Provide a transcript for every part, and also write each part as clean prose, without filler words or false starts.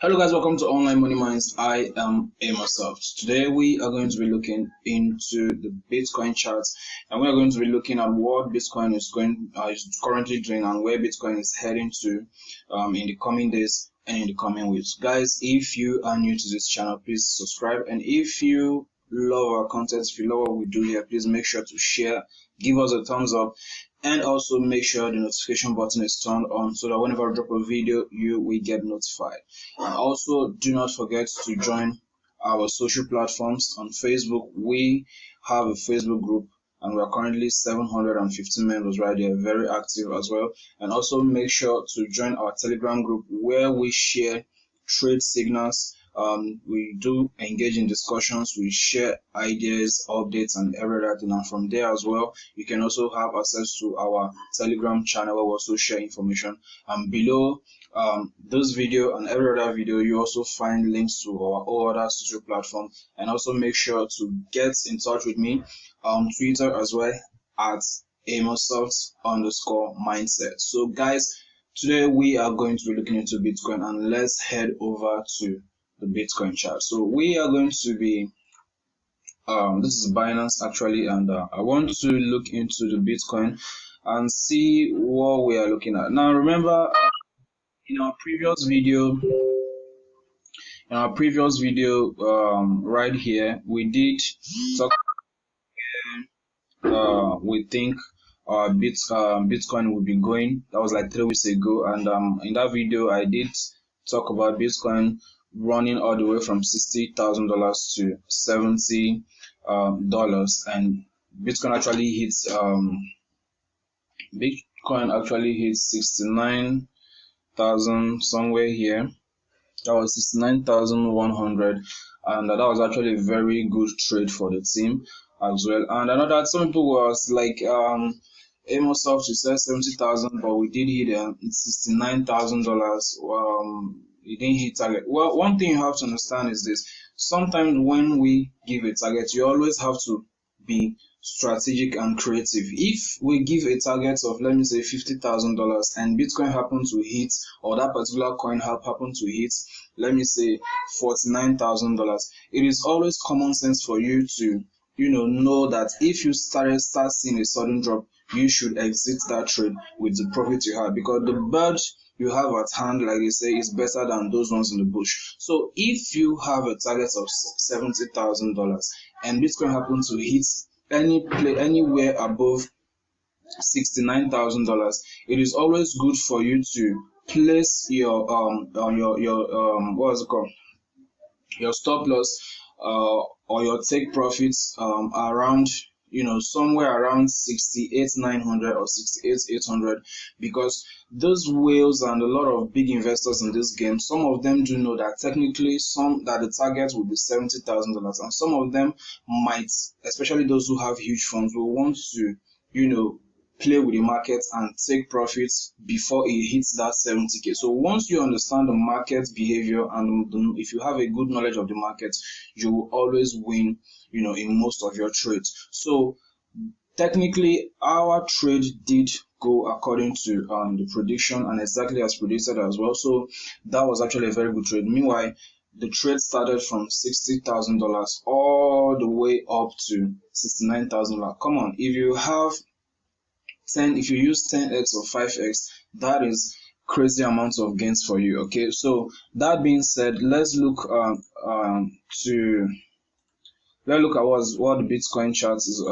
Hello guys, welcome to Online Money Minds. I am myself. Today we are going to be looking into the Bitcoin charts, and we are going to be looking at what Bitcoin is currently doing and where Bitcoin is heading to in the coming days and in the coming weeks. Guys, if you are new to this channel, please subscribe, and if you love our content, if you love what we do here, please make sure to share, give us a thumbs up, and also make sure the notification button is turned on so that whenever I drop a video, you will get notified. And also, do not forget to join our social platforms. On Facebook, we have a Facebook group, and we are currently 750 members right there, very active as well. And also make sure to join our Telegram group where we share trade signals. We do engage in discussions, we share ideas, updates, and everything. And from there as well, you can also have access to our Telegram channel where we also share information. And below this video and every other video, you also find links to our all other social platforms. And also make sure to get in touch with me on Twitter as well at amos_mindset. So guys, today we are going to be looking into Bitcoin, and let's head over to the Bitcoin chart. So we are going to be this is Binance actually, and I want to look into the Bitcoin and see what we are looking at. Now remember, in our previous video right here, we did talk we think Bitcoin will be going. That was like 3 weeks ago, and in that video I did talk about Bitcoin running all the way from $60,000 to $70 and Bitcoin actually hits 69,000 somewhere here. That was 69,100, and that was actually a very good trade for the team as well. And I know that some people was like Amos Soft, you said 70,000, but we did hit $69,000. It didn't hit target. Well, one thing you have to understand is this: sometimes when we give a target, you always have to be strategic and creative. If we give a target of, let me say, $50,000 and Bitcoin happen to hit, or that particular coin happen to hit, let me say $49,000, it is always common sense for you to know that if you start seeing a sudden drop, you should exit that trade with the profit you have, because the bird you have at hand, like they say, is better than those ones in the bush. So if you have a target of $70,000 and Bitcoin happens to hit anywhere above $69,000, it is always good for you to place your what's it called, your stop loss or your take profits around somewhere around 68,900 or 68,800, because those whales and a lot of big investors in this game, some of them do know that technically that the target will be $70,000, and some of them might, especially those who have huge funds, will want to play with the market and take profits before it hits that 70k. So once you understand the market behavior, and if you have a good knowledge of the market, you will always win in most of your trades. So technically our trade did go according to the prediction and exactly as predicted as well. So that was actually a very good trade. Meanwhile, the trade started from $60,000 all the way up to $69,000. Come on, if you use 10x or 5x, that is crazy amounts of gains for you. Okay, so that being said, let's look at what the Bitcoin chart is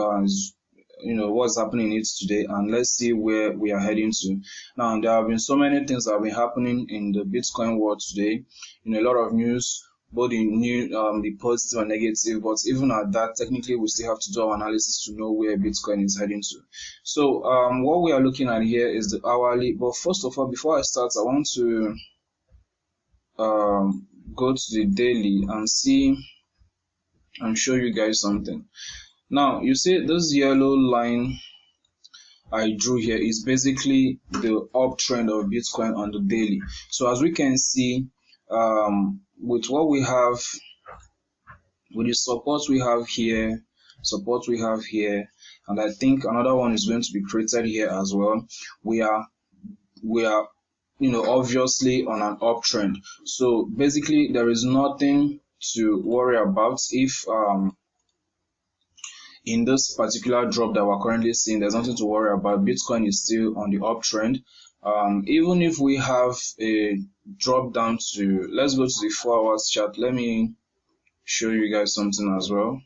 what's happening in it today, and let's see where we are heading to. Now, there have been so many things that have been happening in the Bitcoin world today. A lot of news, both the positive and negative, but even at that, technically we still have to do our analysis to know where Bitcoin is heading to. So what we are looking at here is the hourly. But first of all, before I start, I want to go to the daily and see and show you guys something. Now, you see this yellow line I drew here is basically the uptrend of Bitcoin on the daily. So as we can see, with what we have, with the support we have here, and I think another one is going to be created here as well, we are obviously on an uptrend. So basically there is nothing to worry about if in this particular drop that we're currently seeing. There's nothing to worry about. Bitcoin is still on the uptrend. Even if we have a drop down to, let's go to the 4 hours chart. Let me show you guys something as well.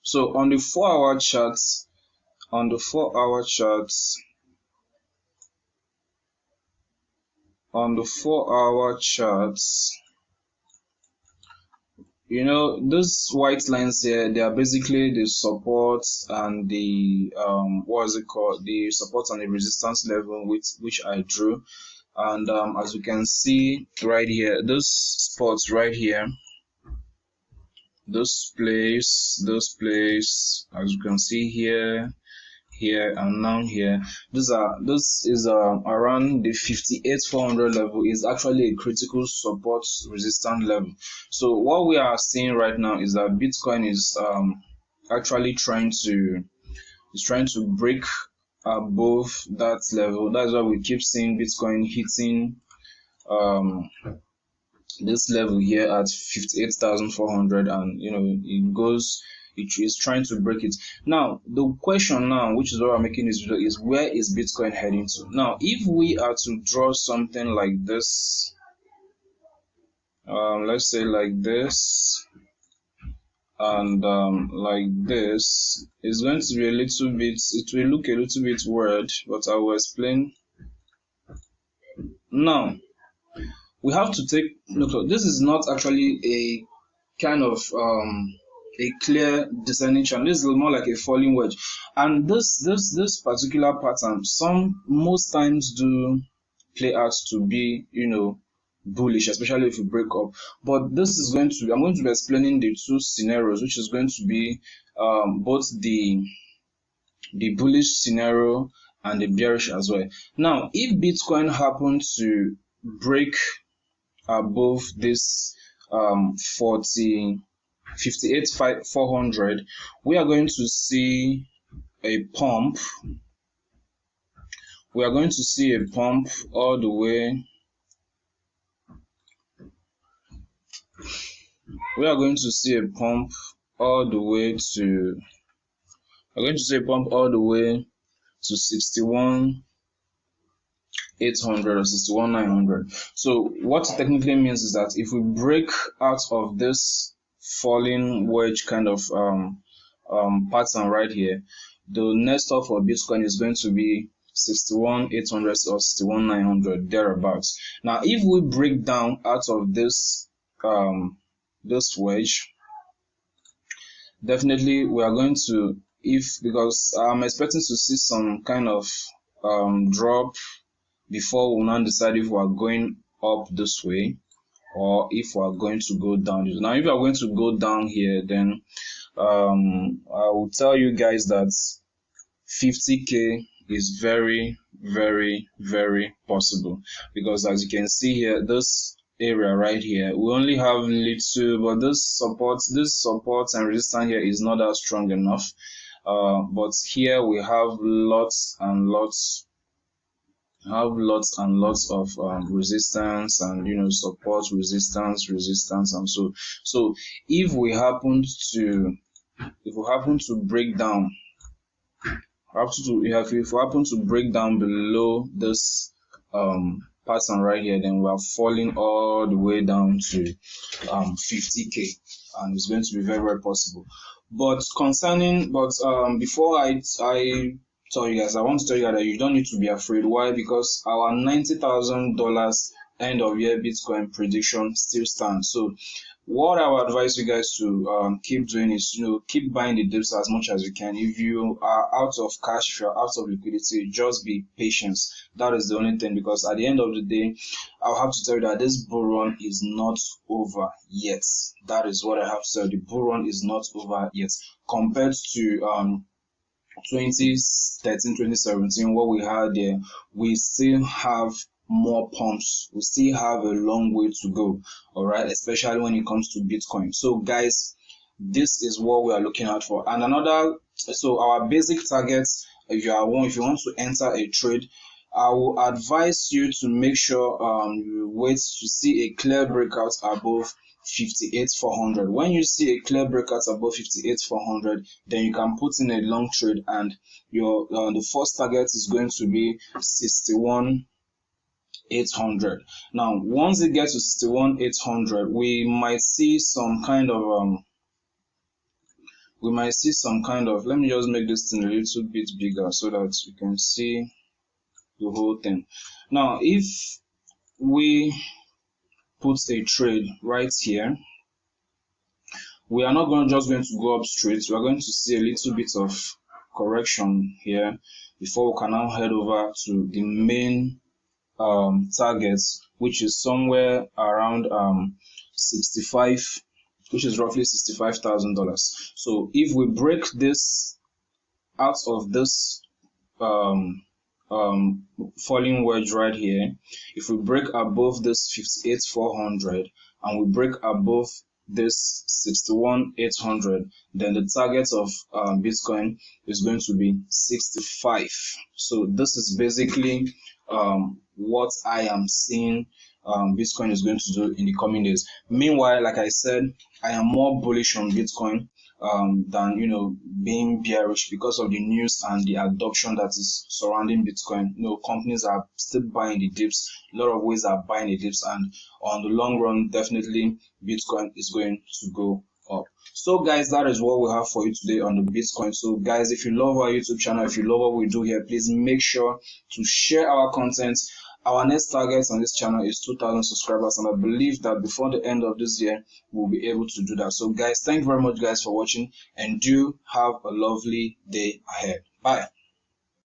So on the 4 hour charts, on the 4 hour charts, those white lines here, they are basically the support and the the support and the resistance level which I drew. And as you can see right here, those spots right here, those place, as you can see here, and now here, this is around the 58,400 level, is actually a critical support resistance level. So what we are seeing right now is that Bitcoin is actually trying to break above that level. That's why we keep seeing Bitcoin hitting this level here at 58,400, and it is trying to break it. Now the question now, which is why I'm making this video, is where is Bitcoin heading to? Now if we are to draw something like this, let's say like this and like this, is going to be a little bit, it will look a little bit weird, but I will explain. Now we have to take note of this. Is not actually a kind of a clear descending channel. This is more like a falling wedge, and this particular pattern most times do play out to be bullish, especially if you break up. But this is I'm going to be explaining the two scenarios, which is going to be both the bullish scenario and the bearish as well. Now if Bitcoin happens to break above this 58,400, we are going to see a pump. We are going to see a pump all the way. We are going to see a pump all the way to. We're going to see a pump all the way to 61,800 or 61,900. So what it technically means is that if we break out of this falling wedge kind of pattern right here, the next stop for Bitcoin is going to be 61,800 or 61,900 thereabouts. Now if we break down out of this wedge, definitely we are going to, because I'm expecting to see some kind of drop before we now decide if we are going up this way or if we are going to go down. Now if we are going to go down here, then I will tell you guys that 50k is very, very, very possible, because as you can see here, this area right here, we only have little, but this support and resistance here is not that strong enough. But here we have lots and lots of resistance and support, resistance, and so if we happen to break down, if we happen to break down below this pattern right here, then we are falling all the way down to 50k, and it's going to be very, very possible. But before I tell you guys, I want to tell you that you don't need to be afraid. Why? Because our $90,000 end of year Bitcoin prediction still stands. So what I would advise you guys to keep doing is keep buying the dips as much as you can. If you are out of cash, if you're out of liquidity, just be patient. That is the only thing, because at the end of the day, I'll have to tell you that this bull run is not over yet. That is what I have to tell you. The bull run is not over yet. Compared to 2013, 2017, what we had there, we still have more pumps. We still have a long way to go, all right, especially when it comes to Bitcoin. So guys, this is what we are looking out for. And so our basic targets if you want to enter a trade, I will advise you to make sure you wait to see a clear breakout above 58,400. When you see a clear breakout above 58,400, then you can put in a long trade, and your the first target is going to be 61,800. Now, once it gets to 61,800, we might see some kind of let me just make this thing a little bit bigger so that you can see the whole thing. Now, if we put a trade right here, we are not just going to go up straight. We are going to see a little bit of correction here before we can now head over to the main targets, which is somewhere around 65, which is roughly $65,000. So if we break this out of this falling wedge right here, if we break above this 58,400 and we break above this 61,800, then the target of Bitcoin is going to be 65. So this is basically what I am seeing Bitcoin is going to do in the coming days. Meanwhile, like I said, I am more bullish on Bitcoin than being bearish, because of the news and the adoption that is surrounding Bitcoin. Companies are still buying the dips. A lot of ways are buying the dips, and on the long run, definitely Bitcoin is going to go up. So guys, that is what we have for you today on the Bitcoin. So guys, if you love our YouTube channel, if you love what we do here, please make sure to share our content. Our next target on this channel is 2,000 subscribers, and I believe that before the end of this year, we'll be able to do that. So guys, thank you very much guys for watching, and do have a lovely day ahead. Bye.